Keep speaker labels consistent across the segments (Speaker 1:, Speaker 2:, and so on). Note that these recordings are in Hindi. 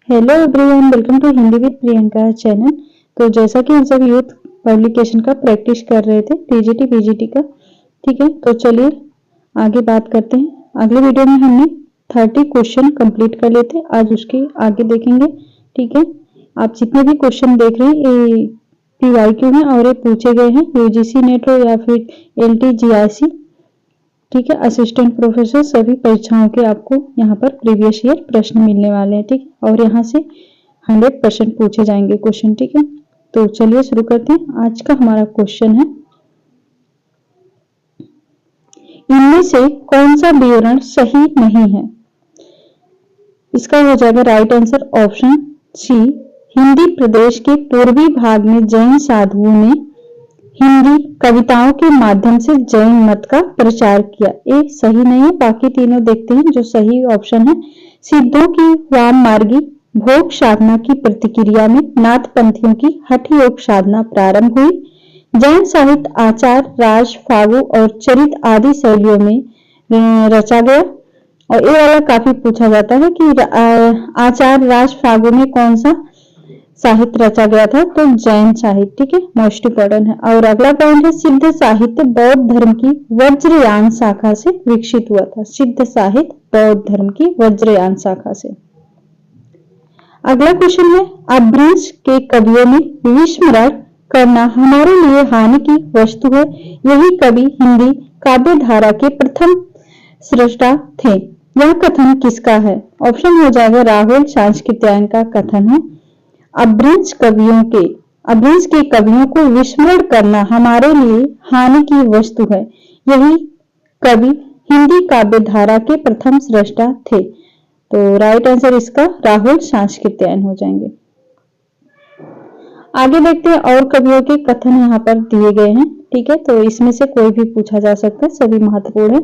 Speaker 1: Hello everyone, welcome to Hindi with Priyanka channel. तो जैसा कि हम सब यूथ पब्लिकेशन का प्रैक्टिस कर रहे थे टीजीटी पीजीटी का, ठीक है। तो चलिए आगे बात करते हैं। अगले वीडियो में हमने 30 क्वेश्चन कंप्लीट कर लेते, आज उसके आगे देखेंगे, ठीक है। आप जितने भी क्वेश्चन देख रहे हैं ये पीवाईक्यू हैं और ये पूछे गए हैं यूजीसी नेट हो या फिर एलटीजीआईसी, ठीक है, असिस्टेंट प्रोफेसर, सभी परीक्षाओं के आपको यहाँ पर प्रीवियस ईयर प्रश्न मिलने वाले हैं, ठीक है। और यहाँ से 100% पूछे जाएंगे क्वेश्चन, ठीक है। तो चलिए शुरू करते हैं। आज का हमारा क्वेश्चन है, इनमें से कौन सा विवरण सही नहीं है। इसका हो जाएगा right answer option C, Hindi प्रदेश के पूर्वी भाग में जैन साधुओं ने हिंदी कविताओं के माध्यम से जैन मत का प्रचार किया। ये सही नहीं है। बाकी तीनों देखते हैं। जो सही ऑप्शन है, सिद्धों की वाम मार्गी भोग साधना की प्रतिक्रिया में नाथ पंथियों की हठ योग साधना प्रारंभ हुई। जैन साहित्य आचार, राज, फागु और चरित आदि शैलियों में रचा गया। और ये वाला काफी पूछा जाता है कि आचार, राज, फागु में कौन सा साहित्य रचा गया था, तो जैन साहित्य, ठीक है, मोस्ट इंपॉर्टेंट है। और अगला पॉइंट है, सिद्ध साहित्य बौद्ध धर्म की वज्रयान शाखा से विकसित हुआ था। सिद्ध साहित्य बौद्ध धर्म की वज्रयान शाखा से। अगला क्वेश्चन है, अपभ्रंश के कवियों में विस्मरण करना हमारे लिए हानि की वस्तु है। यही कवि हिंदी काव्य धारा के प्रथम सृष्टा थे। यह कथन किसका है? ऑप्शन हो जाएगा राहुल सांस्कृत्यायन का कथन है। अपभ्रंश के कवियों को विस्मरण करना हमारे लिए हानि की वस्तु है। यही कवि हिंदी काव्य धारा के प्रथम सृष्टा थे। तो राइट आंसर इसका राहुल सांस्कृत्यायन हो जाएंगे। आगे देखते हैं, और कवियों के कथन यहाँ पर दिए गए हैं, ठीक है। तो इसमें से कोई भी पूछा जा सकता है, सभी महत्वपूर्ण है।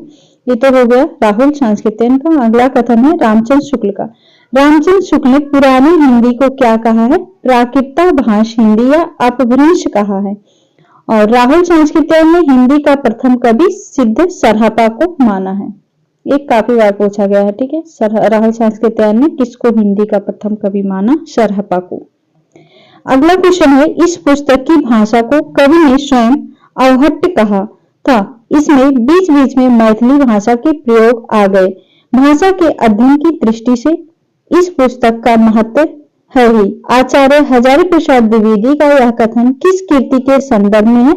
Speaker 1: ये तो हो गया राहुल सांस्कृत्यायन का। अगला कथन है रामचंद्र शुक्ल का। रामचंद्र शुक्ल ने पुरानी हिंदी को क्या कहा है? प्राकृता भाष हिंदी या अपभ्रंश कहा है। और राहुल सांस्कृत्यायन ने हिंदी का प्रथम कवि सिद्ध सरहपा को माना है। एक काफी बार पूछा गया है, ठीक है। राहुल सांस्कृत्यायन ने किसको हिंदी का प्रथम कवि माना? सरहपा को। अगला क्वेश्चन है, इस पुस्तक की भाषा को कवि ने स्वयं अवहट्ट कहा था। इसमें बीच बीच में मैथिली भाषा के प्रयोग आ गए। भाषा के अध्ययन की दृष्टि से इस पुस्तक का महत्व है ही। आचार्य हजारी प्रसाद द्विवेदी का यह कथन किस कीर्ति के संदर्भ में है?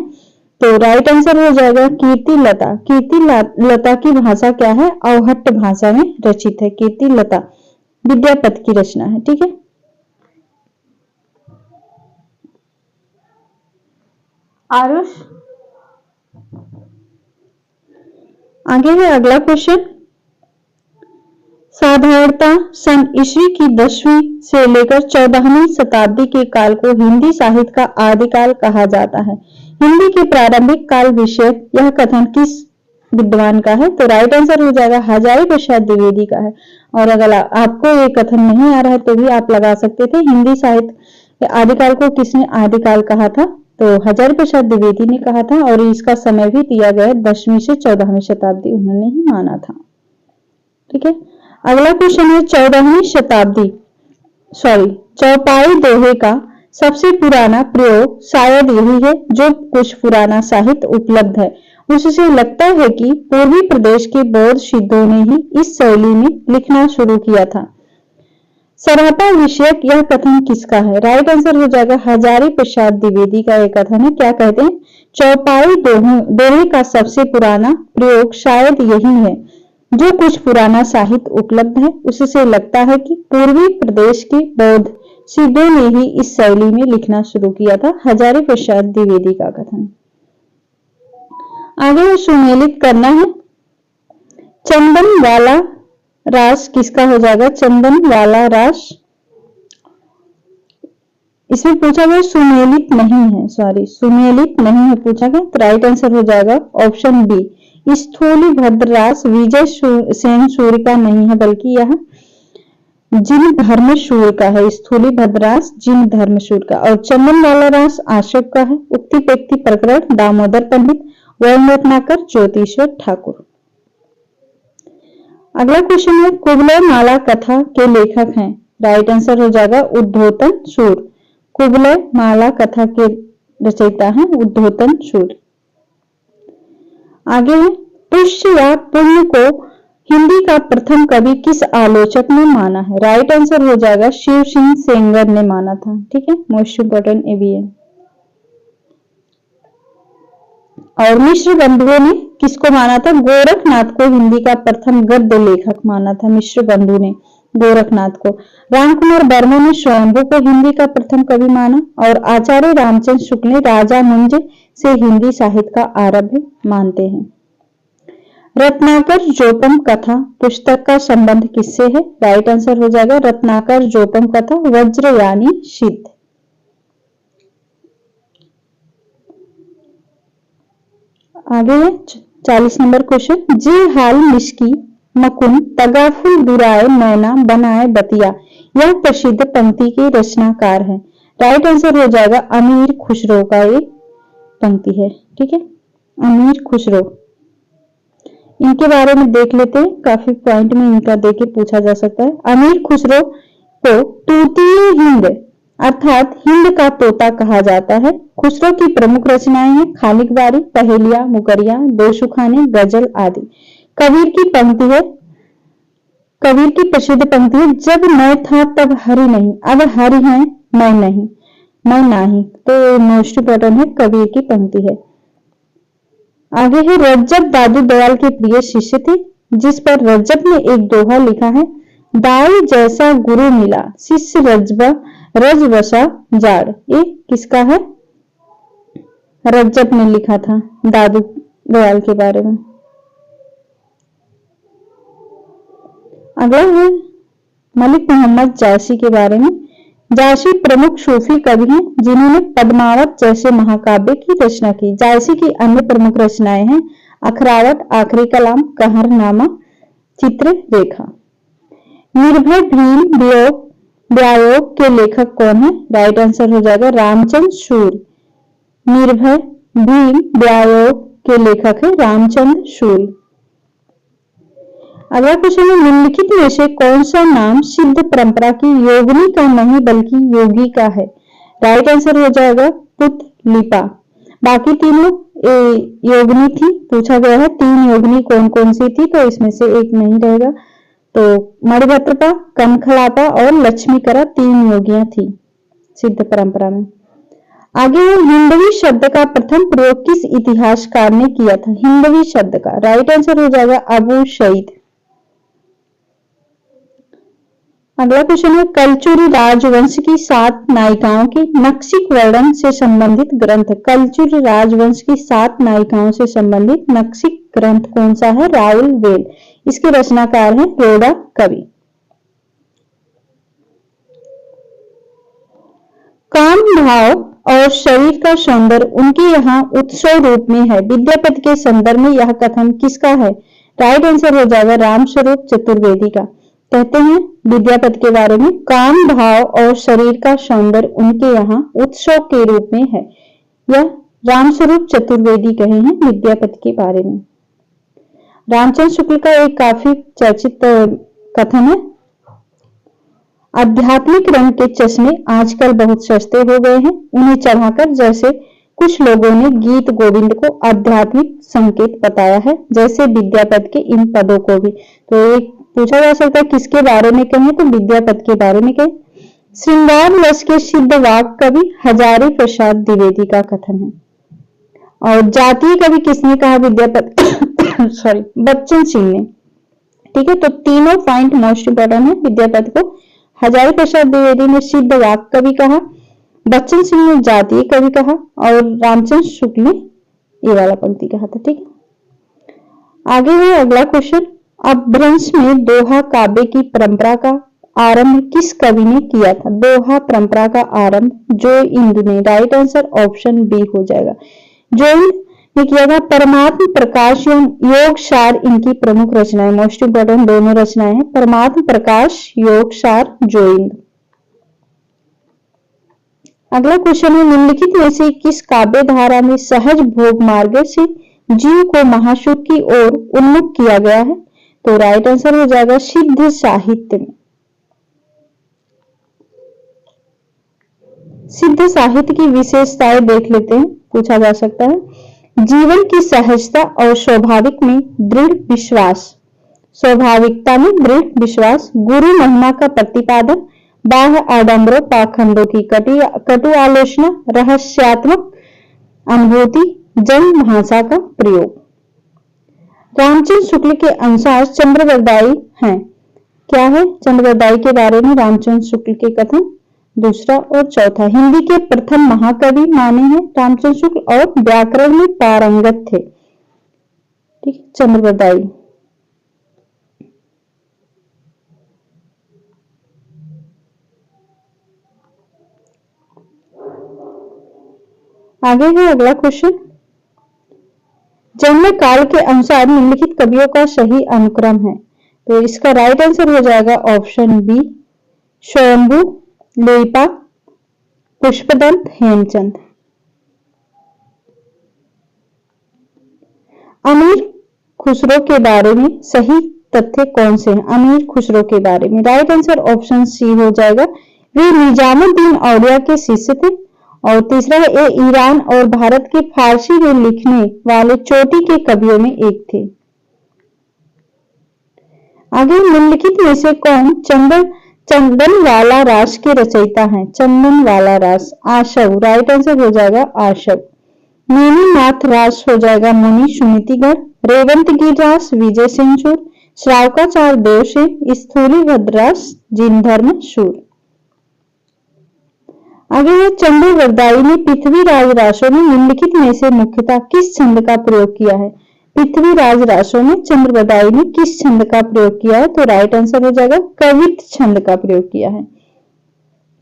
Speaker 1: तो राइट आंसर हो जाएगा कीर्ति लता। कीर्ति लता की भाषा क्या है? अवहट्ट भाषा में रचित है। कीर्ति लता विद्यापति की रचना है, ठीक है। आरुष, आगे है अगला क्वेश्चन। साधारणतः सन ईस्वी की 10वीं से लेकर 14वीं शताब्दी के काल को हिंदी साहित्य का आदिकाल कहा जाता है। हिंदी के प्रारंभिक काल विषयक यह कथन किस विद्वान का है? तो राइट आंसर हो जाएगा हजारी प्रसाद द्विवेदी का है। और अगर आपको ये कथन नहीं आ रहा है तो भी आप लगा सकते थे, हिंदी साहित्य आदिकाल को किसने आदिकाल कहा था? तो हजारी प्रसाद द्विवेदी ने कहा था। और इसका समय भी दिया गया है 10वीं से 14वीं शताब्दी, उन्होंने ही माना था, ठीक है। अगला क्वेश्चन है, 14वीं शताब्दी चौपाई दोहे का सबसे पुराना प्रयोग शायद यही है। जो कुछ पुराना साहित्य उपलब्ध है उससे लगता है कि पूर्वी प्रदेश के बौद्ध सिद्धों ने ही इस शैली में लिखना शुरू किया था। सरहपा विषयक यह कथन किसका है? राइट आंसर हो जाएगा हजारी प्रसाद द्विवेदी का यह कथन है। क्या कहते हैं? चौपाई दोहे का सबसे पुराना प्रयोग शायद यही है। जो कुछ पुराना साहित्य उपलब्ध है उससे लगता है कि पूर्वी प्रदेश के बौद्ध सिद्धों ने ही इस शैली में लिखना शुरू किया था। हजारी प्रसाद द्विवेदी का कथन। आगे सुमेलित करना है। चंदन वाला रास किसका हो जाएगा? चंदन वाला रास। इसमें पूछा गया सुमेलित नहीं है, सुमेलित नहीं है पूछा गया। तो राइट आंसर हो जाएगा ऑप्शन बी, स्थूली भद्ररास विजय सेन सूर्य का नहीं है, बल्कि यह जिन धर्मशूर का है। स्थूली भद्ररास जिन धर्मशूर का। और चंदन वाला रास आशोक का है। उक्ति व्यक्ति प्रकरण दामोदर पंडित, वर्ण रत्नाकर ज्योतिश्वर ठाकुर। अगला क्वेश्चन है, कुवलय माला कथा के लेखक हैं राइट आंसर हो जाएगा उद्योतन सूर। कुबलय माला कथा के रचयिता हैं उद्योतन सूर। आगे है पुष्य या पुण्य को हिंदी का प्रथम कवि किस आलोचक ने माना है? राइट आंसर हो जाएगा शिव सिंह सेंगर ने माना था। ठीक है, मोस्ट इंपोर्टेंट ये भी है। और मिश्र बंधुओं ने किसको माना था? गोरखनाथ को हिंदी का प्रथम गद्य लेखक माना था मिश्र बंधु ने गोरखनाथ को। रामकुमार वर्मा ने स्वयंभू को हिंदी का प्रथम कवि माना और आचार्य रामचंद्र शुक्ल ने राजा मुंज से हिंदी साहित्य का आरंभ मानते हैं। रत्नाकर जोपम कथा पुस्तक का संबंध किससे है? राइट आंसर हो जाएगा रत्नाकर जोपम कथा वज्रयानी सिद्ध। आगे है 40 नंबर क्वेश्चन। जे हाल मिस्की मकुन तगाफुल दुराए नैना बनाए बतिया, यह प्रसिद्ध पंक्ति के रचनाकार है। राइट आंसर हो जाएगा अमीर खुसरो का एक पंक्ति है। ठीक है, अमीर खुसरो। इनके बारे में देख लेते हैं, काफी पॉइंट में इनका देके पूछा जा सकता है। अमीर खुसरो को तूतीय हिंद अर्थात हिंद का तोता कहा जाता है। खुसरो की प्रमुख रचनाएं हैं खालिक बारी, पहेलिया, मुकरिया, दो सुखाने, गजल आदि। कबीर की पंक्ति है, कबीर की प्रसिद्ध पंक्ति है, जब मैं था तब हरि नहीं, अब हरि है मैं नहीं, मैं नाही। तो मोस्ट इंपोर्टेंट है, कबीर की पंक्ति है। आगे है रज्जब दादू दयाल के प्रिय शिष्य थे, जिस पर रज्जब ने एक दोहा लिखा है, दाई जैसा गुरु मिला शिष्य रजवसा जाड़। ये किसका है? रज्जब ने लिखा था दादू दयाल के बारे में। अगला है मलिक मोहम्मद जायसी के बारे में। जायसी प्रमुख सूफी कवि हैं जिन्होंने पद्मावत जैसे महाकाव्य की रचना की। जायसी की अन्य प्रमुख रचनाएं हैं अखरावट, आखिरी कलाम, कहरनामा, चित्र रेखा। निर्भय भीम व्यायोग के लेखक कौन है? राइट आंसर हो जाएगा रामचंद्र सूर्य। निर्भय भीम व्यायोग के लेखक है रामचंद्र सूर्य। अगला क्वेश्चन है निम्नलिखित में से कौन सा नाम सिद्ध परंपरा की योगिनी का नहीं बल्कि योगी का है? राइट आंसर हो जाएगा पुतलिपा। बाकी तीनों योगिनी थी, पूछा गया है 3 योगिनी कौन कौन सी थी, तो इसमें से एक नहीं रहेगा। तो मणिभद्रपा, कनखलापा और लक्ष्मीकरा 3 योगियां थी सिद्ध परंपरा में। आगे हिंदवी शब्द का प्रथम प्रयोग किस इतिहासकार ने किया था? हिंदवी शब्द का राइट आंसर हो जाएगा अबू सईद। अगला क्वेश्चन है कलचुरी राजवंश की 7 नायिकाओं के नक्शिक वर्णन से संबंधित ग्रंथ। कलचुरी राजवंश की 7 नायिकाओं से संबंधित नक्शिक ग्रंथ कौन सा है? राउल वेल। इसके रचनाकार हैं रोडा कवि। काम भाव और शरीर का सौंदर्य उनके यहाँ उत्सव रूप में है। विद्यापति के संदर्भ में यह कथन किसका है? राइट आंसर हो जाएगा रामस्वरूप चतुर्वेदी का। कहते हैं विद्यापति के बारे में, काम भाव और शरीर का सौंदर्य उनके यहाँ उत्सव के रूप में है। यह रामस्वरूप चतुर्वेदी कहे हैं विद्यापति के बारे में। रामचंद्र शुक्ल का एक काफी चर्चित कथन है, आध्यात्मिक रंग के चश्मे आजकल बहुत सस्ते हो गए हैं, उन्हें चढ़ाकर जैसे कुछ लोगों ने गीत गोविंद को आध्यात्मिक संकेत बताया है, जैसे विद्यापति के इन पदों को भी। तो एक पूछा जा सकता है किसके बारे में कहें, तो विद्यापति के बारे में कहें। श्रृंगार रस के सिद्ध वाक कवि हजारी प्रसाद द्विवेदी का कथन है। और जातीय कवि किसने कहा? विद्यापति सॉरी बच्चन सिंह ने। ठीक है, तो तीनों पॉइंट मोस्ट इंपोर्टेंट है। विद्यापति को हजारी प्रसाद द्विवेदी ने सिद्ध वाक कवि कहा, बच्चन सिंह ने जातीय कवि कहा और रामचंद्र शुक्ल ने ये वाला पंक्ति कहा था। ठीक है, आगे है अगला क्वेश्चन। अपभ्रंश में दोहा काव्य की परंपरा का आरंभ किस कवि ने किया था? दोहा परंपरा का आरंभ जोइंद ने। राइट आंसर ऑप्शन बी हो जाएगा, जोइंद ने किया था। परमात्म प्रकाश एवं योग सार इनकी प्रमुख रचनाएं। मोस्ट इंपोर्टेंट दोनों रचनाएं हैं, परमात्म प्रकाश, योग सार, जोइंद। अगला क्वेश्चन है निम्नलिखित में से किस काव्य धारा में सहज भोग मार्ग से जीव को महासुख की ओर उन्मुख किया गया है? तो राइट आंसर हो जाएगा सिद्ध साहित्य में। सिद्ध साहित्य की विशेषताएं देख लेते हैं, पूछा जा सकता है। जीवन की सहजता और स्वाभाविक में दृढ़ विश्वास, स्वाभाविकता में दृढ़ विश्वास, गुरु महिमा का प्रतिपादन, बाह्य आडंबरों पाखंडों की कटु आलोचना, रहस्यात्मक अनुभूति, जन भाषा का प्रयोग। रामचंद्र शुक्ल के अनुसार चंद्रवरदायी हैं। क्या है चंद्रवरदायी के बारे में रामचंद्र शुक्ल के कथन? दूसरा और चौथा। हिंदी के प्रथम महाकवि माने हैं रामचंद्र शुक्ल और व्याकरण में पारंगत थे। ठीक है, चंद्रवरदायी। आगे है अगला क्वेश्चन। जन्म काल के अनुसार निम्नलिखित कवियों का सही अनुक्रम है, तो इसका राइट आंसर हो जाएगा ऑप्शन बी, स्वयंभू, लोईपा, पुष्पदंत, हेमचंद। अमीर खुसरो के बारे में सही तथ्य कौन से हैं? अमीर खुसरो के बारे में राइट आंसर ऑप्शन सी हो जाएगा, वे निजामुद्दीन औलिया के शिष्य थे। और तीसरा है ये ईरान और भारत के फारसी में लिखने वाले चोटी के कवियों में एक थे। आगे निम्नलिखित में से कौन चंदनवाला रास के रचयिता हैं? चंदनवाला रास, आशव, राइट आंसर हो जाएगा आशव। नेमिनाथ रास हो जाएगा मुनि सुनीतिगढ़, रेवंतगिरी रास विजय सिंह शूर, श्रावकाचार्य देवसेन, स्थूलीभद्र रास जिनधर्म शूर। आगे है चंद्रवरदायी ने पृथ्वीराज रासों में निम्नलिखित में से मुख्यतः किस छंद का प्रयोग किया है? पृथ्वीराज रासों में चंद्रवरदायी ने किस छंद का प्रयोग किया है? तो राइट आंसर हो जाएगा कवित्त छंद का प्रयोग किया है।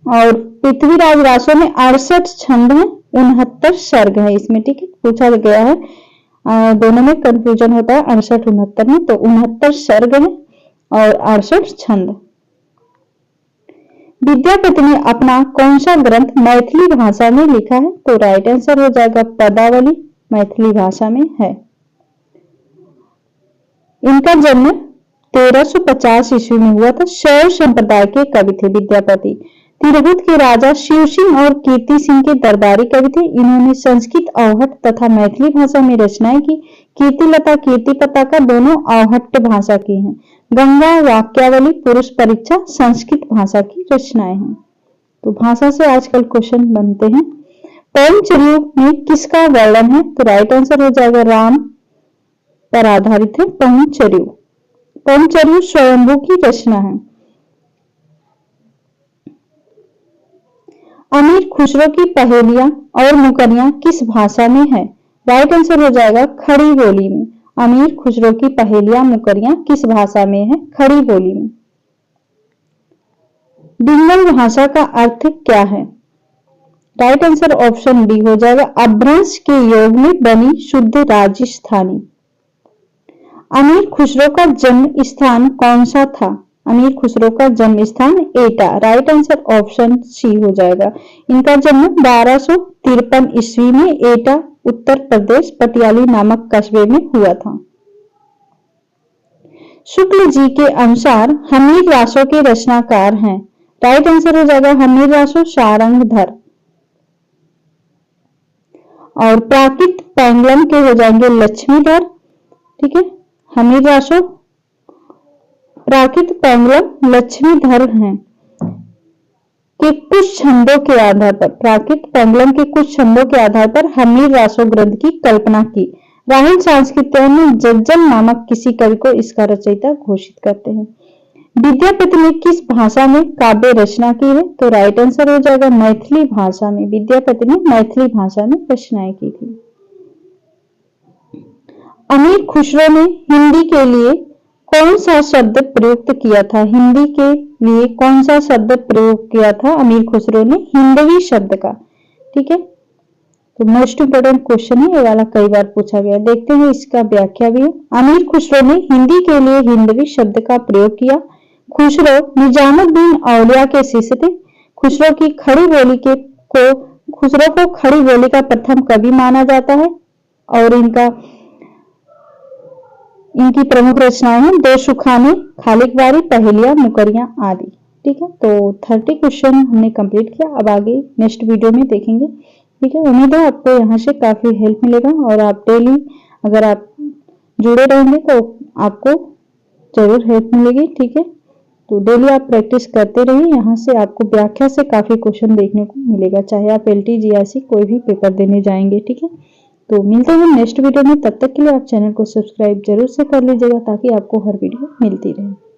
Speaker 1: और पृथ्वीराज रासों में 68 छंद है, 69 सर्ग है इसमें। ठीक है, पूछा गया है, दोनों में कंफ्यूजन होता है 68 69 में, तो 69 सर्ग है और 68 छंद। विद्यापति ने अपना कौन सा ग्रंथ मैथिली भाषा में लिखा है? तो राइट आंसर हो जाएगा पदावली, मैथिली भाषा में है। इनका जन्म 1350 ईस्वी में हुआ था। शैव संप्रदाय के कवि थे विद्यापति। तिरहुत के राजा शिव सिंह और कीर्ति सिंह के दरबारी कवि थे। इन्होंने संस्कृत, अवहट्ट तथा मैथिली भाषा में रचनाएं की। कीर्तिलता, कीर्तिपताका दोनों अवहट्ट भाषा की हैं। गंगा, वाक्यावली, पुरुष परीक्षा संस्कृत भाषा की रचनाएं हैं। तो भाषा से आजकल क्वेश्चन बनते हैं। पवनचर्यू में किसका वर्णन है? तो राइट आंसर हो जाएगा राम पर आधारित है पवनचर्यू। पवनचर्यू स्वयंभू की रचना है। अमीर खुसरो की पहेलियां और मुकरियां किस भाषा में है? राइट आंसर हो जाएगा खड़ी बोली में। अमीर खुसरो की पहेलियां मुकरियां किस भाषा में है? खड़ी बोली में। डिंगल भाषा का अर्थ क्या है? राइट आंसर ऑप्शन डी हो जाएगा अभ्रंश के योग में बनी शुद्ध राजस्थानी। अमीर खुसरो का जन्म स्थान कौन सा था? अमीर खुसरो का जन्म स्थान एटा, राइट आंसर ऑप्शन सी हो जाएगा। इनका जन्म 1253 ईस्वी में एटा, उत्तर प्रदेश, पटियाली नामक कस्बे में हुआ था। शुक्ल जी के अनुसार हमीर रासों के रचनाकार हैं। राइट आंसर हो जाएगा हमीर रासो सारंगधर। और प्राकृत पैंगलम के हो जाएंगे लक्ष्मीधर। ठीक है, हमीर रासो प्राकृत पैंगलम लक्ष्मीधर हैं। के कुछ छंदों के आधार पर, प्राकृत पैंगलम के कुछ छंदों के आधार पर हमीर रासो ग्रंथ की कल्पना की। राहुल सांस्कृत्य में जज्जन नामक किसी कवि को इसका रचयिता घोषित करते हैं। विद्यापति ने किस भाषा में काव्य रचना की है? तो राइट आंसर हो जाएगा मैथिली भाषा में। विद्यापति ने मैथिली भाषा में रचनाएं की थी। अमीर खुसरो ने हिंदी के लिए कौन सा शब्द प्रयुक्त किया था? हिंदी के लिए कौन सा शब्द प्रयोग किया था अमीर खुसरो ने? हिंदवी शब्द का। ठीक है, तो मोस्ट इंपोर्टेंट क्वेश्चन है ये वाला, कई बार पूछा गया। देखते हैं इसका व्याख्या भी है। अमीर खुसरो ने हिंदी के लिए हिंदवी शब्द का प्रयोग किया। खुसरो निजामुद्दीन औलिया के शिष्य थे। खुसरो को खड़ी बोली का प्रथम कवि माना जाता है। और इनकी प्रमुख रचनाएं हैं दो सुखाने, खालिकवारी, पहेलियां, मुकरियां आदि। ठीक है। तो 30 क्वेश्चन हमने कंप्लीट किया, अब आगे नेक्स्ट वीडियो में देखेंगे। ठीक है, उम्मीद है आपको यहाँ से काफी हेल्प मिलेगा और आप डेली अगर आप जुड़े रहेंगे तो आपको जरूर हेल्प मिलेगी। ठीक है, तो डेली आप प्रैक्टिस करते रहिए, यहाँ से आपको व्याख्या से काफी क्वेश्चन देखने को मिलेगा, चाहे आप LT GRC कोई भी पेपर देने जाएंगे। ठीक है, तो मिलते हैं नेक्स्ट वीडियो में, तब तक के लिए आप चैनल को सब्सक्राइब जरूर से कर लीजिएगा ताकि आपको हर वीडियो मिलती रहे।